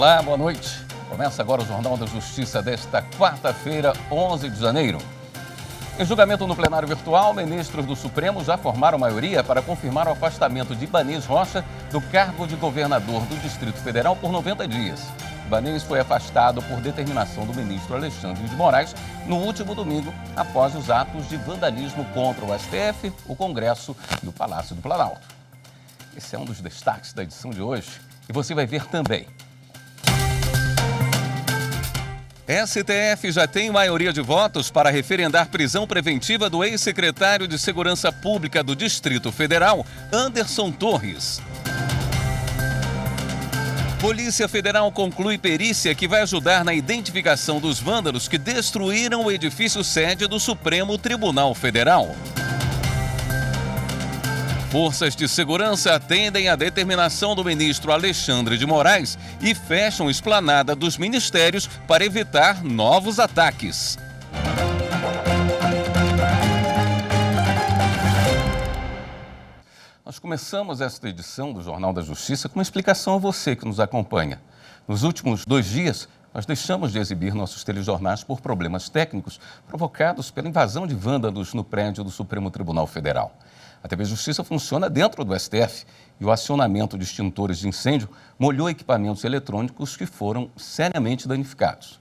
Olá, boa noite. Começa agora o Jornal da Justiça desta quarta-feira, 11 de janeiro. Em julgamento no plenário virtual, ministros do Supremo já formaram maioria para confirmar o afastamento de Ibanez Rocha do cargo de governador do Distrito Federal por 90 dias. Ibanez foi afastado por determinação do ministro Alexandre de Moraes no último domingo, após os atos de vandalismo contra o STF, o Congresso e o Palácio do Planalto. Esse é um dos destaques da edição de hoje e você vai ver também. STF já tem maioria de votos para referendar prisão preventiva do ex-secretário de Segurança Pública do Distrito Federal, Anderson Torres. Polícia Federal conclui perícia que vai ajudar na identificação dos vândalos que destruíram o edifício sede do Supremo Tribunal Federal. Forças de segurança atendem à determinação do ministro Alexandre de Moraes e fecham esplanada dos ministérios para evitar novos ataques. Nós começamos esta edição do Jornal da Justiça com uma explicação a você que nos acompanha. Nos últimos 2 dias, nós deixamos de exibir nossos telejornais por problemas técnicos provocados pela invasão de vândalos no prédio do Supremo Tribunal Federal. A TV Justiça funciona dentro do STF e o acionamento de extintores de incêndio molhou equipamentos eletrônicos que foram seriamente danificados.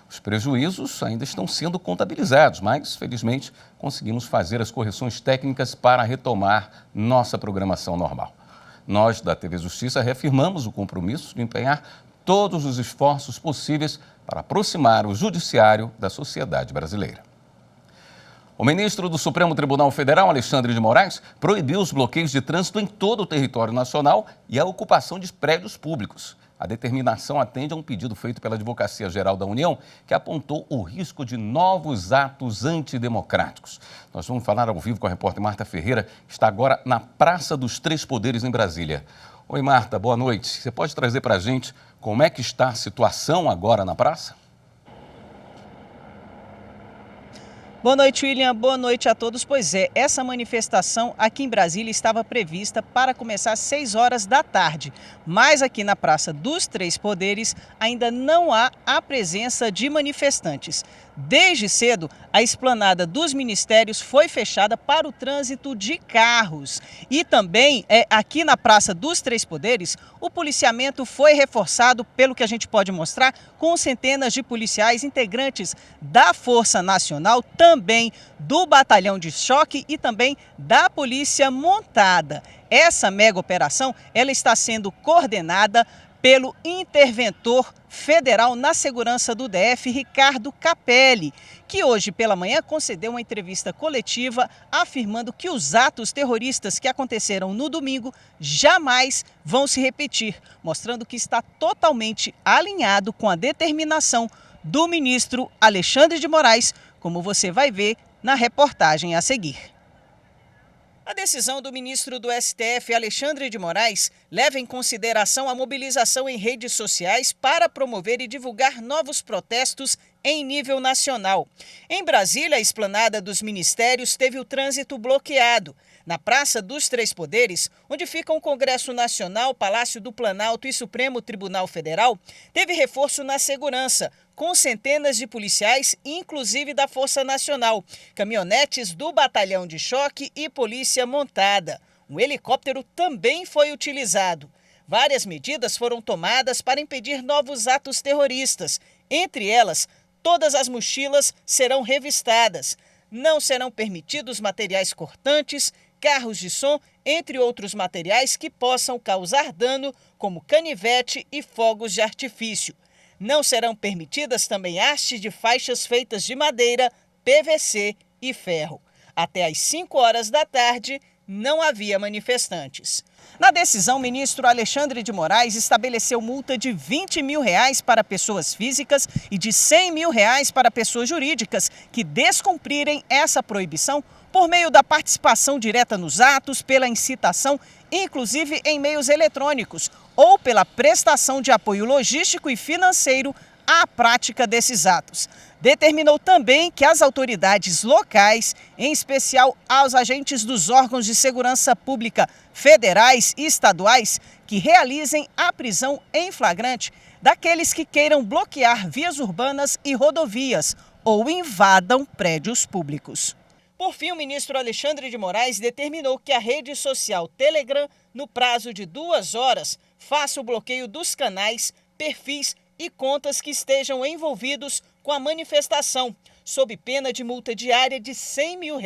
Os prejuízos ainda estão sendo contabilizados, mas, felizmente, conseguimos fazer as correções técnicas para retomar nossa programação normal. Nós, da TV Justiça, reafirmamos o compromisso de empenhar todos os esforços possíveis para aproximar o judiciário da sociedade brasileira. O ministro do Supremo Tribunal Federal, Alexandre de Moraes, proibiu os bloqueios de trânsito em todo o território nacional e a ocupação de prédios públicos. A determinação atende a um pedido feito pela Advocacia Geral da União, que apontou o risco de novos atos antidemocráticos. Nós vamos falar ao vivo com a repórter Marta Ferreira, que está agora na Praça dos Três Poderes, em Brasília. Oi, Marta, boa noite. Você pode trazer para a gente como é que está a situação agora na praça? Boa noite, William. Boa noite a todos. Pois é, essa manifestação aqui em Brasília estava prevista para começar às 6 horas da tarde. Mas aqui na Praça dos Três Poderes ainda não há a presença de manifestantes. Desde cedo, a esplanada dos ministérios foi fechada para o trânsito de carros. E também, aqui na Praça dos Três Poderes, o policiamento foi reforçado, pelo que a gente pode mostrar, com centenas de policiais integrantes da Força Nacional, também do Batalhão de Choque e também da Polícia Montada. Essa mega operação, ela está sendo coordenada pelo interventor federal na segurança do DF, Ricardo Capelli, que hoje pela manhã concedeu uma entrevista coletiva afirmando que os atos terroristas que aconteceram no domingo jamais vão se repetir, mostrando que está totalmente alinhado com a determinação do ministro Alexandre de Moraes, como você vai ver na reportagem a seguir. A decisão do ministro do STF, Alexandre de Moraes, leva em consideração a mobilização em redes sociais para promover e divulgar novos protestos em nível nacional. Em Brasília, a esplanada dos ministérios teve o trânsito bloqueado. Na Praça dos Três Poderes, onde ficam o Congresso Nacional, Palácio do Planalto e Supremo Tribunal Federal, teve reforço na segurança, com centenas de policiais, inclusive da Força Nacional, caminhonetes do Batalhão de Choque e Polícia Montada. Um helicóptero também foi utilizado. Várias medidas foram tomadas para impedir novos atos terroristas. Entre elas, todas as mochilas serão revistadas. Não serão permitidos materiais cortantes, carros de som, entre outros materiais que possam causar dano, como canivete e fogos de artifício. Não serão permitidas também hastes de faixas feitas de madeira, PVC e ferro. Até às 5 horas da tarde, não havia manifestantes. Na decisão, o ministro Alexandre de Moraes estabeleceu multa de R$20 mil para pessoas físicas e de R$100 mil para pessoas jurídicas que descumprirem essa proibição por meio da participação direta nos atos, pela incitação, inclusive em meios eletrônicos, ou pela prestação de apoio logístico e financeiro à prática desses atos. Determinou também que as autoridades locais, em especial aos agentes dos órgãos de segurança pública federais e estaduais, que realizem a prisão em flagrante, daqueles que queiram bloquear vias urbanas e rodovias ou invadam prédios públicos. Por fim, o ministro Alexandre de Moraes determinou que a rede social Telegram, no prazo de 2 horas, faça o bloqueio dos canais, perfis e contas que estejam envolvidos com a manifestação, sob pena de multa diária de R$100 mil,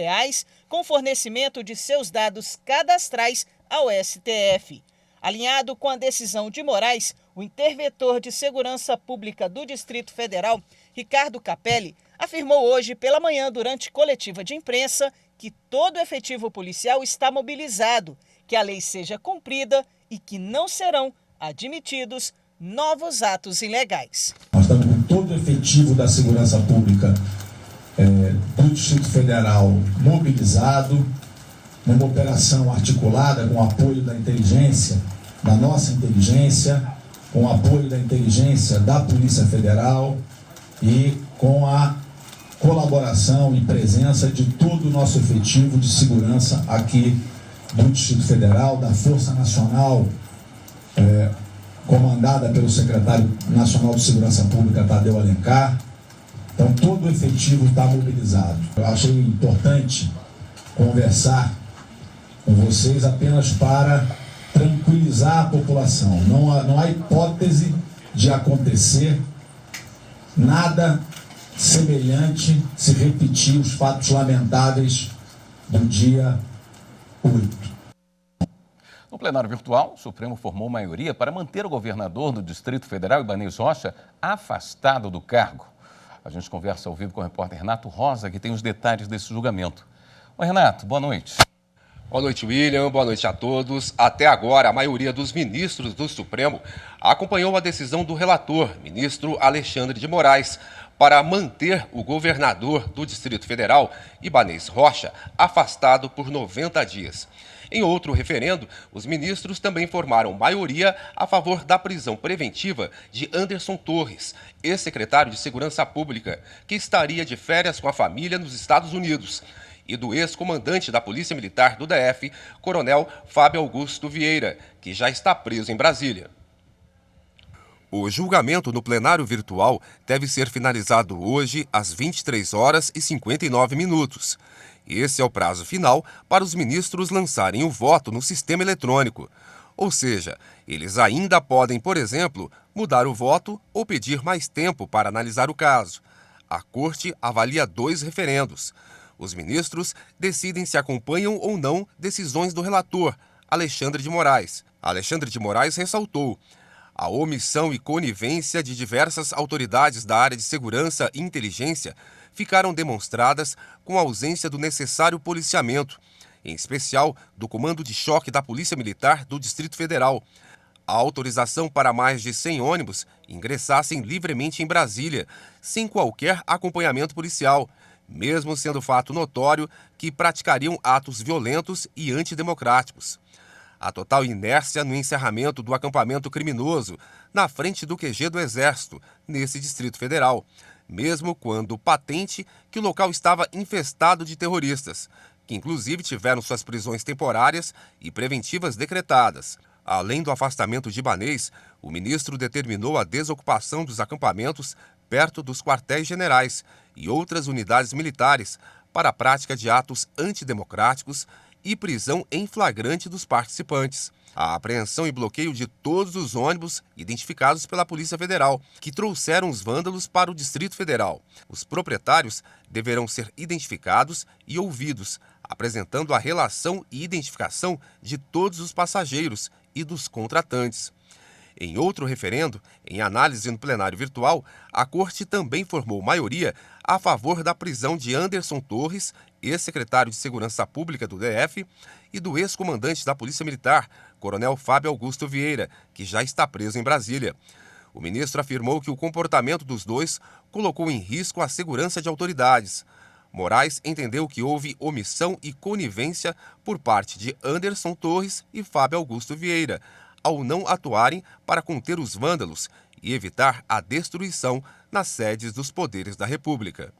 com fornecimento de seus dados cadastrais ao STF. Alinhado com a decisão de Moraes, o interventor de Segurança Pública do Distrito Federal, Ricardo Capelli, afirmou hoje pela manhã, durante coletiva de imprensa, que todo o efetivo policial está mobilizado, que a lei seja cumprida e que não serão admitidos novos atos ilegais. Nós estamos com todo o efetivo da Segurança Pública do Distrito Federal mobilizado, numa operação articulada com o apoio da inteligência, da nossa inteligência, com o apoio da inteligência da Polícia Federal e com a colaboração e presença de todo o nosso efetivo de segurança aqui do Distrito Federal, da Força Nacional, comandada pelo secretário nacional de Segurança Pública, Tadeu Alencar. Então, todo o efetivo está mobilizado. Eu achei importante conversar com vocês apenas para tranquilizar a população. Não há hipótese de acontecer nada semelhante se repetir os fatos lamentáveis do dia 8. No plenário virtual, o Supremo formou maioria para manter o governador do Distrito Federal, Ibanez Rocha, afastado do cargo. A gente conversa ao vivo com o repórter Renato Rosa, que tem os detalhes desse julgamento. Oi, Renato, boa noite. Boa noite, William. Boa noite a todos. Até agora, a maioria dos ministros do Supremo acompanhou a decisão do relator, ministro Alexandre de Moraes, para manter o governador do Distrito Federal, Ibanez Rocha, afastado por 90 dias. Em outro referendo, os ministros também formaram maioria a favor da prisão preventiva de Anderson Torres, ex-secretário de Segurança Pública, que estaria de férias com a família nos Estados Unidos, e do ex-comandante da Polícia Militar do DF, Coronel Fábio Augusto Vieira, que já está preso em Brasília. O julgamento no plenário virtual deve ser finalizado hoje às 23 horas e 59 minutos. Esse é o prazo final para os ministros lançarem o voto no sistema eletrônico. Ou seja, eles ainda podem, por exemplo, mudar o voto ou pedir mais tempo para analisar o caso. A Corte avalia 2 referendos. Os ministros decidem se acompanham ou não decisões do relator, Alexandre de Moraes. Alexandre de Moraes ressaltou: a omissão e conivência de diversas autoridades da área de segurança e inteligência ficaram demonstradas com a ausência do necessário policiamento, em especial do Comando de Choque da Polícia Militar do Distrito Federal. A autorização para mais de 100 ônibus ingressassem livremente em Brasília, sem qualquer acompanhamento policial, mesmo sendo fato notório que praticariam atos violentos e antidemocráticos. A total inércia no encerramento do acampamento criminoso na frente do QG do Exército, nesse Distrito Federal, mesmo quando patente que o local estava infestado de terroristas, que inclusive tiveram suas prisões temporárias e preventivas decretadas. Além do afastamento de Ibanez, o ministro determinou a desocupação dos acampamentos perto dos quartéis generais e outras unidades militares para a prática de atos antidemocráticos e prisão em flagrante dos participantes. A apreensão e bloqueio de todos os ônibus identificados pela Polícia Federal, que trouxeram os vândalos para o Distrito Federal. Os proprietários deverão ser identificados e ouvidos, apresentando a relação e identificação de todos os passageiros e dos contratantes. Em outro referendo, em análise no plenário virtual, a Corte também formou maioria a favor da prisão de Anderson Torres, ex-secretário de Segurança Pública do DF, e do ex-comandante da Polícia Militar, Coronel Fábio Augusto Vieira, que já está preso em Brasília. O ministro afirmou que o comportamento dos dois colocou em risco a segurança de autoridades. Moraes entendeu que houve omissão e conivência por parte de Anderson Torres e Fábio Augusto Vieira, ao não atuarem para conter os vândalos e evitar a destruição nas sedes dos poderes da República.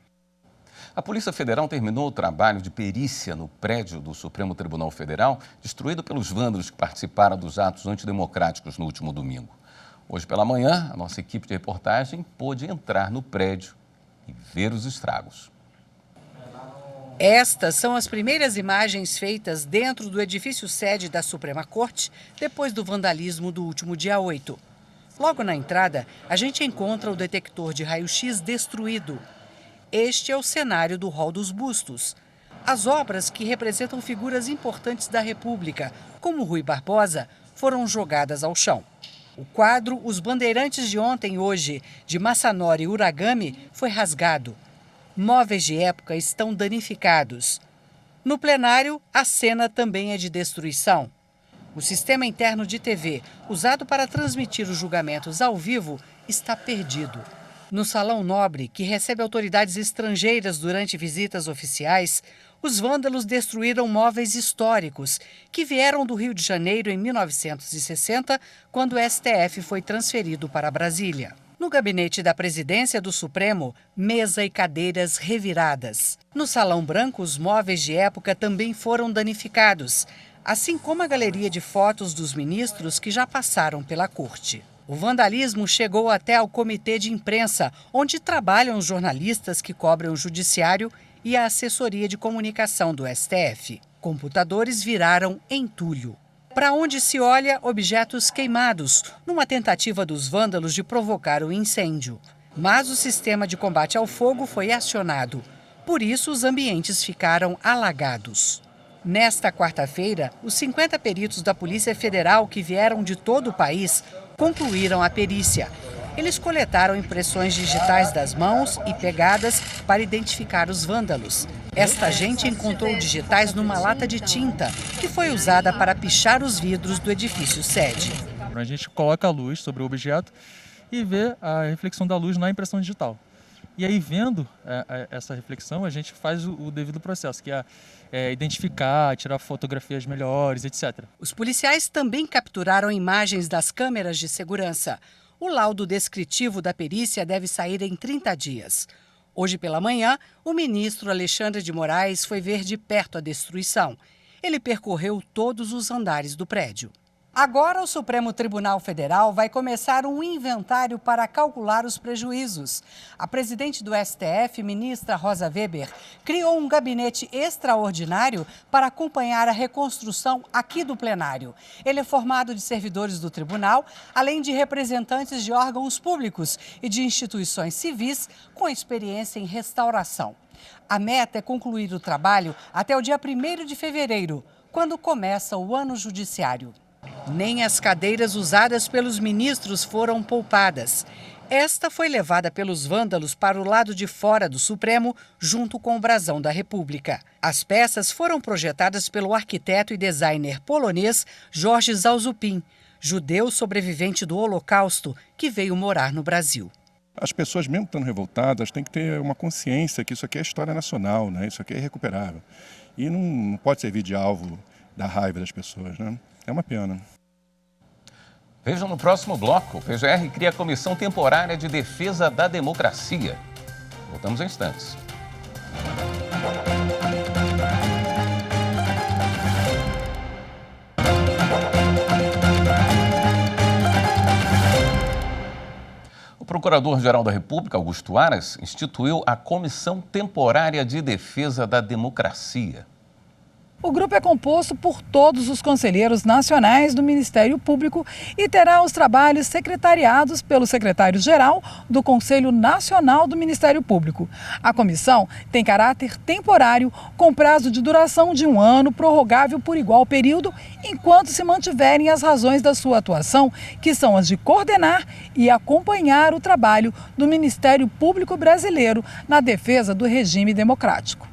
A Polícia Federal terminou o trabalho de perícia no prédio do Supremo Tribunal Federal, destruído pelos vândalos que participaram dos atos antidemocráticos no último domingo. Hoje pela manhã, a nossa equipe de reportagem pôde entrar no prédio e ver os estragos. Estas são as primeiras imagens feitas dentro do edifício sede da Suprema Corte, depois do vandalismo do último dia 8. Logo na entrada, a gente encontra o detector de raio-x destruído. Este é o cenário do Hall dos Bustos. As obras que representam figuras importantes da República, como Rui Barbosa, foram jogadas ao chão. O quadro Os Bandeirantes de Ontem e Hoje, de Masanori Uragami, foi rasgado. Móveis de época estão danificados. No plenário, a cena também é de destruição. O sistema interno de TV, usado para transmitir os julgamentos ao vivo, está perdido. No Salão Nobre, que recebe autoridades estrangeiras durante visitas oficiais, os vândalos destruíram móveis históricos que vieram do Rio de Janeiro em 1960, quando o STF foi transferido para Brasília. No gabinete da presidência do Supremo, mesa e cadeiras reviradas. No Salão Branco, os móveis de época também foram danificados, assim como a galeria de fotos dos ministros que já passaram pela corte. O vandalismo chegou até ao comitê de imprensa, onde trabalham os jornalistas que cobrem o judiciário e a assessoria de comunicação do STF. Computadores viraram entulho. Para onde se olha, objetos queimados, numa tentativa dos vândalos de provocar o incêndio. Mas o sistema de combate ao fogo foi acionado. Por isso, os ambientes ficaram alagados. Nesta quarta-feira, os 50 peritos da Polícia Federal que vieram de todo o país concluíram a perícia. Eles coletaram impressões digitais das mãos e pegadas para identificar os vândalos. Esta gente encontrou digitais numa lata de tinta, que foi usada para pichar os vidros do edifício sede. A gente coloca a luz sobre o objeto e vê a reflexão da luz na impressão digital. E aí, vendo essa reflexão, a gente faz o devido processo, que é identificar, tirar fotografias melhores, etc. Os policiais também capturaram imagens das câmeras de segurança. O laudo descritivo da perícia deve sair em 30 dias. Hoje pela manhã, o ministro Alexandre de Moraes foi ver de perto a destruição. Ele percorreu todos os andares do prédio. Agora, o Supremo Tribunal Federal vai começar um inventário para calcular os prejuízos. A presidente do STF, ministra Rosa Weber, criou um gabinete extraordinário para acompanhar a reconstrução aqui do plenário. Ele é formado de servidores do tribunal, além de representantes de órgãos públicos e de instituições civis com experiência em restauração. A meta é concluir o trabalho até o dia 1º de fevereiro, quando começa o ano judiciário. Nem as cadeiras usadas pelos ministros foram poupadas. Esta foi levada pelos vândalos para o lado de fora do Supremo, junto com o brasão da República. As peças foram projetadas pelo arquiteto e designer polonês Jorge Zalzupin, judeu sobrevivente do Holocausto, que veio morar no Brasil. As pessoas, mesmo estando revoltadas, têm que ter uma consciência que isso aqui é história nacional, né? Isso aqui é irrecuperável. E não pode servir de alvo da raiva das pessoas, né? É uma pena. Vejam no próximo bloco. O PGR cria a Comissão Temporária de Defesa da Democracia. Voltamos em instantes. O Procurador-Geral da República, Augusto Aras, instituiu a Comissão Temporária de Defesa da Democracia. O grupo é composto por todos os conselheiros nacionais do Ministério Público e terá os trabalhos secretariados pelo secretário-geral do Conselho Nacional do Ministério Público. A comissão tem caráter temporário, com prazo de duração de 1 ano, prorrogável por igual período, enquanto se mantiverem as razões da sua atuação, que são as de coordenar e acompanhar o trabalho do Ministério Público brasileiro na defesa do regime democrático.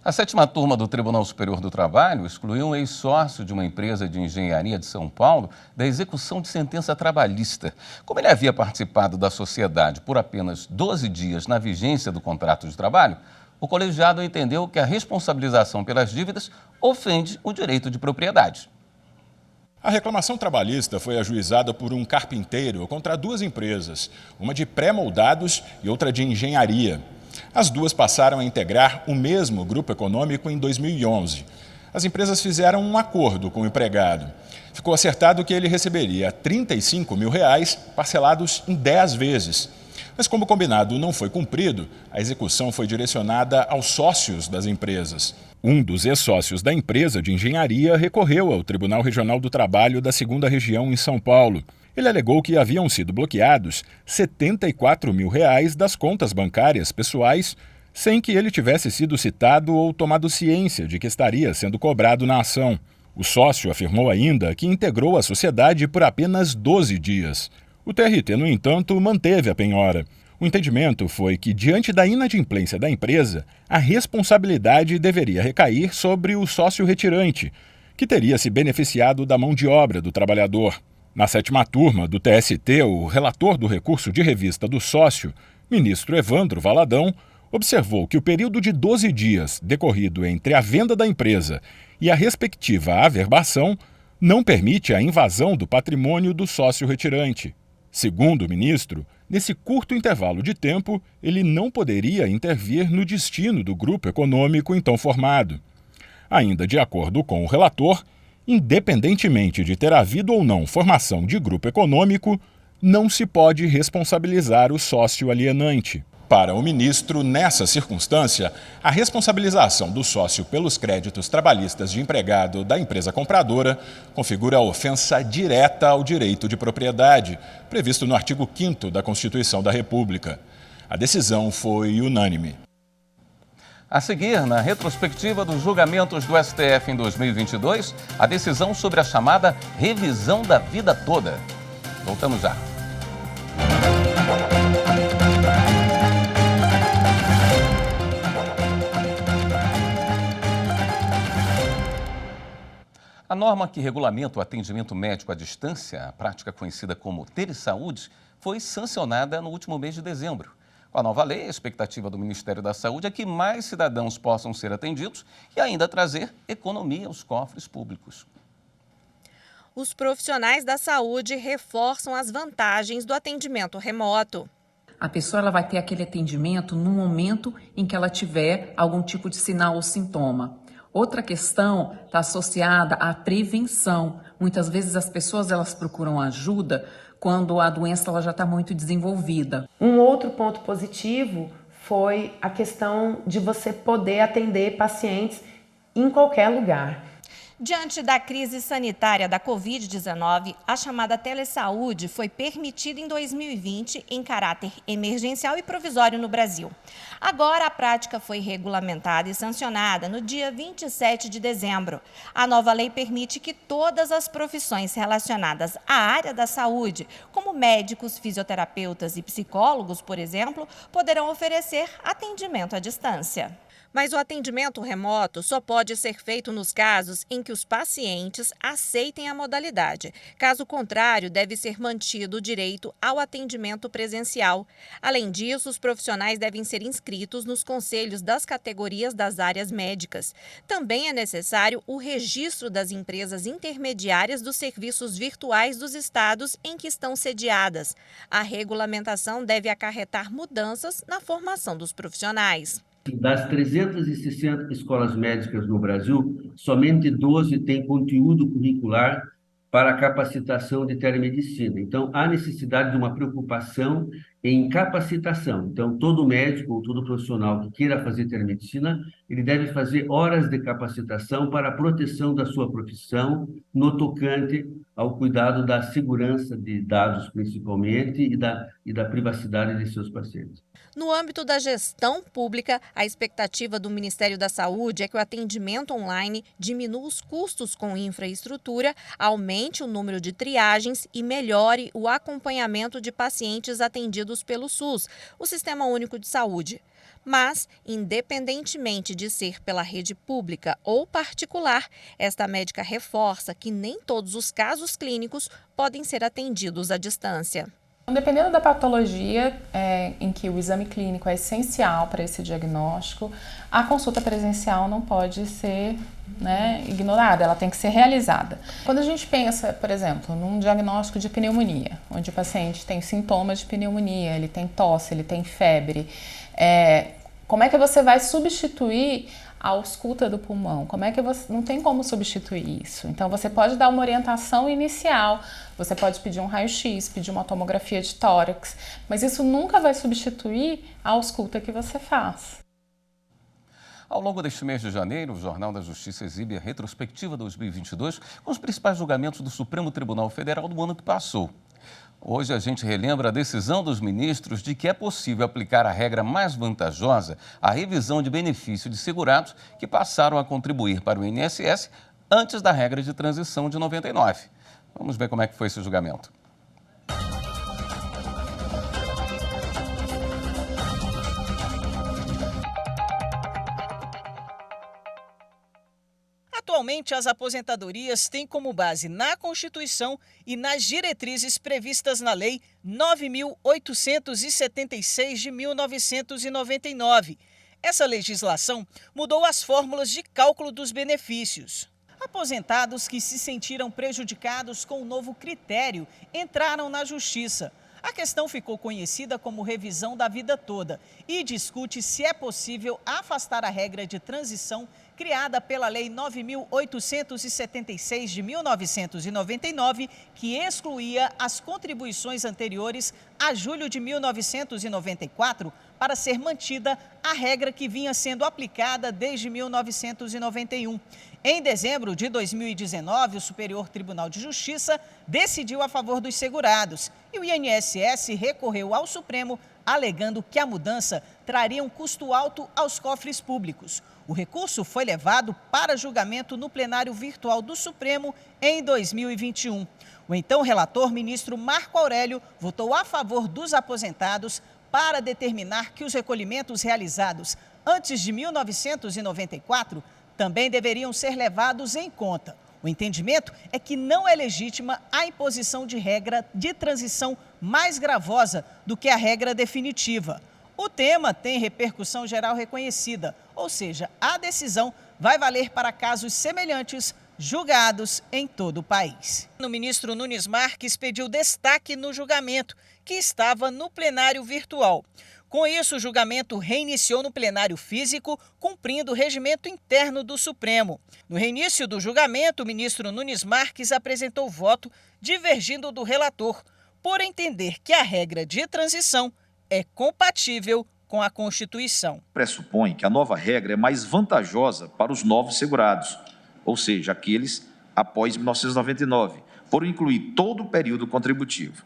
A 7ª turma do Tribunal Superior do Trabalho excluiu um ex-sócio de uma empresa de engenharia de São Paulo da execução de sentença trabalhista. Como ele havia participado da sociedade por apenas 12 dias na vigência do contrato de trabalho, o colegiado entendeu que a responsabilização pelas dívidas ofende o direito de propriedade. A reclamação trabalhista foi ajuizada por um carpinteiro contra 2 empresas, uma de pré-moldados e outra de engenharia. As duas passaram a integrar o mesmo grupo econômico em 2011. As empresas fizeram um acordo com o empregado. Ficou acertado que ele receberia R$ 35 mil parcelados em 10 vezes. Mas como o combinado não foi cumprido, a execução foi direcionada aos sócios das empresas. Um dos ex-sócios da empresa de engenharia recorreu ao Tribunal Regional do Trabalho da 2ª Região em São Paulo. Ele alegou que haviam sido bloqueados R$ 74 mil das contas bancárias pessoais, sem que ele tivesse sido citado ou tomado ciência de que estaria sendo cobrado na ação. O sócio afirmou ainda que integrou a sociedade por apenas 12 dias. O TRT, no entanto, manteve a penhora. O entendimento foi que, diante da inadimplência da empresa, a responsabilidade deveria recair sobre o sócio retirante, que teria se beneficiado da mão de obra do trabalhador. Na 7ª turma do TST, o relator do recurso de revista do sócio, ministro Evandro Valadão, observou que o período de 12 dias decorrido entre a venda da empresa e a respectiva averbação não permite a invasão do patrimônio do sócio retirante. Segundo o ministro, nesse curto intervalo de tempo, ele não poderia intervir no destino do grupo econômico então formado. Ainda de acordo com o relator, independentemente de ter havido ou não formação de grupo econômico, não se pode responsabilizar o sócio alienante. Para o ministro, nessa circunstância, a responsabilização do sócio pelos créditos trabalhistas de empregado da empresa compradora configura a ofensa direta ao direito de propriedade, previsto no artigo 5º da Constituição da República. A decisão foi unânime. A seguir, na retrospectiva dos julgamentos do STF em 2022, a decisão sobre a chamada revisão da vida toda. Voltamos já. A norma que regulamenta o atendimento médico à distância, a prática conhecida como telesaúde, foi sancionada no último mês de dezembro. Com a nova lei, a expectativa do Ministério da Saúde é que mais cidadãos possam ser atendidos e ainda trazer economia aos cofres públicos. Os profissionais da saúde reforçam as vantagens do atendimento remoto. A pessoa ela vai ter aquele atendimento no momento em que ela tiver algum tipo de sinal ou sintoma. Outra questão está associada à prevenção. Muitas vezes as pessoas elas procuram ajuda quando a doença ela já está muito desenvolvida. Um outro ponto positivo foi a questão de você poder atender pacientes em qualquer lugar. Diante da crise sanitária da Covid-19, a chamada telesaúde foi permitida em 2020 em caráter emergencial e provisório no Brasil. Agora, a prática foi regulamentada e sancionada no dia 27 de dezembro. A nova lei permite que todas as profissões relacionadas à área da saúde, como médicos, fisioterapeutas e psicólogos, por exemplo, poderão oferecer atendimento à distância. Mas o atendimento remoto só pode ser feito nos casos em que os pacientes aceitem a modalidade. Caso contrário, deve ser mantido o direito ao atendimento presencial. Além disso, os profissionais devem ser inscritos nos conselhos das categorias das áreas médicas. Também é necessário o registro das empresas intermediárias dos serviços virtuais dos estados em que estão sediadas. A regulamentação deve acarretar mudanças na formação dos profissionais. Das 360 escolas médicas no Brasil, somente 12 têm conteúdo curricular para capacitação de telemedicina. Então, há necessidade de uma preocupação em capacitação. Então, todo médico ou todo profissional que queira fazer telemedicina, ele deve fazer horas de capacitação para a proteção da sua profissão, no tocante ao cuidado da segurança de dados, principalmente, e da privacidade de seus pacientes. No âmbito da gestão pública, a expectativa do Ministério da Saúde é que o atendimento online diminua os custos com infraestrutura, aumente o número de triagens e melhore o acompanhamento de pacientes atendidos pelo SUS, o Sistema Único de Saúde. Mas, independentemente de ser pela rede pública ou particular, esta médica reforça que nem todos os casos clínicos podem ser atendidos à distância. Dependendo da patologia em que o exame clínico é essencial para esse diagnóstico, a consulta presencial não pode ser ignorada, ela tem que ser realizada. Quando a gente pensa, por exemplo, num diagnóstico de pneumonia, onde o paciente tem sintomas de pneumonia, ele tem tosse, ele tem febre, como é que você vai substituir a ausculta do pulmão? Como é que você... Não tem como substituir isso. Então, você pode dar uma orientação inicial, você pode pedir um raio-x, pedir uma tomografia de tórax, mas isso nunca vai substituir a ausculta que você faz. Ao longo deste mês de janeiro, o Jornal da Justiça exibe a retrospectiva 2022 com os principais julgamentos do Supremo Tribunal Federal do ano que passou. Hoje a gente relembra a decisão dos ministros de que é possível aplicar a regra mais vantajosa à revisão de benefício de segurados que passaram a contribuir para o INSS antes da regra de transição de 99. Vamos ver como é que foi esse julgamento. Atualmente, as aposentadorias têm como base na Constituição e nas diretrizes previstas na Lei 9.876 de 1999. Essa legislação mudou as fórmulas de cálculo dos benefícios. Aposentados que se sentiram prejudicados com o novo critério entraram na Justiça. A questão ficou conhecida como revisão da vida toda e discute se é possível afastar a regra de transição criada pela Lei 9.876 de 1999, que excluía as contribuições anteriores a julho de 1994, para ser mantida a regra que vinha sendo aplicada desde 1991. Em dezembro de 2019, o Superior Tribunal de Justiça decidiu a favor dos segurados e o INSS recorreu ao Supremo, alegando que a mudança traria um custo alto aos cofres públicos. O recurso foi levado para julgamento no plenário virtual do Supremo em 2021. O então relator, ministro Marco Aurélio, votou a favor dos aposentados para determinar que os recolhimentos realizados antes de 1994 também deveriam ser levados em conta. O entendimento é que não é legítima a imposição de regra de transição mais gravosa do que a regra definitiva. O tema tem repercussão geral reconhecida, ou seja, a decisão vai valer para casos semelhantes julgados em todo o país. O ministro Nunes Marques pediu destaque no julgamento, que estava no plenário virtual. Com isso, o julgamento reiniciou no plenário físico, cumprindo o regimento interno do Supremo. No reinício do julgamento, o ministro Nunes Marques apresentou voto divergindo do relator, por entender que a regra de transição é compatível com a Constituição. Pressupõe que a nova regra é mais vantajosa para os novos segurados, ou seja, aqueles após 1999, por incluir todo o período contributivo.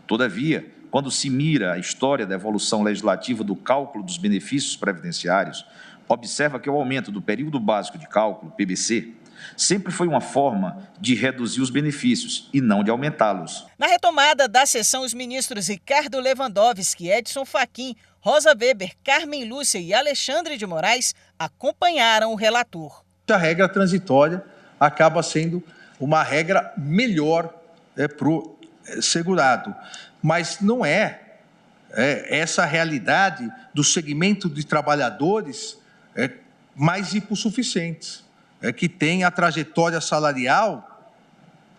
Todavia, quando se mira a história da evolução legislativa do cálculo dos benefícios previdenciários, observa que o aumento do período básico de cálculo, PBC, sempre foi uma forma de reduzir os benefícios e não de aumentá-los. Na retomada da sessão, os ministros Ricardo Lewandowski, Edson Fachin, Rosa Weber, Carmen Lúcia e Alexandre de Moraes acompanharam o relator. A regra transitória acaba sendo uma regra melhor para o segurado, mas não é essa realidade do segmento de trabalhadores mais hipossuficientes, que tem a trajetória salarial,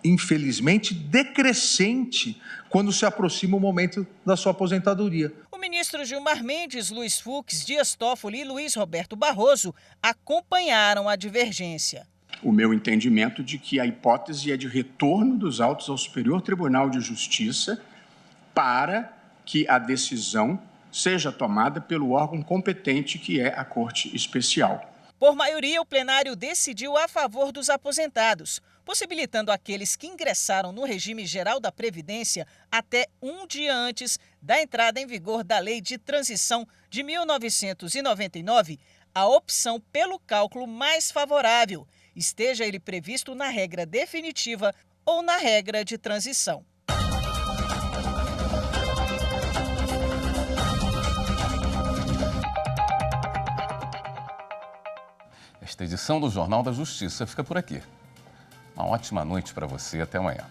infelizmente, decrescente quando se aproxima o momento da sua aposentadoria. O ministro Gilmar Mendes, Luiz Fux, Dias Toffoli e Luiz Roberto Barroso acompanharam a divergência. O meu entendimento de que a hipótese é de retorno dos autos ao Superior Tribunal de Justiça para que a decisão seja tomada pelo órgão competente, que é a Corte Especial. Por maioria, o plenário decidiu a favor dos aposentados, possibilitando aqueles que ingressaram no regime geral da Previdência até um dia antes da entrada em vigor da Lei de Transição de 1999, a opção pelo cálculo mais favorável, esteja ele previsto na regra definitiva ou na regra de transição. Esta edição do Jornal da Justiça fica por aqui. Uma ótima noite para você. Até amanhã.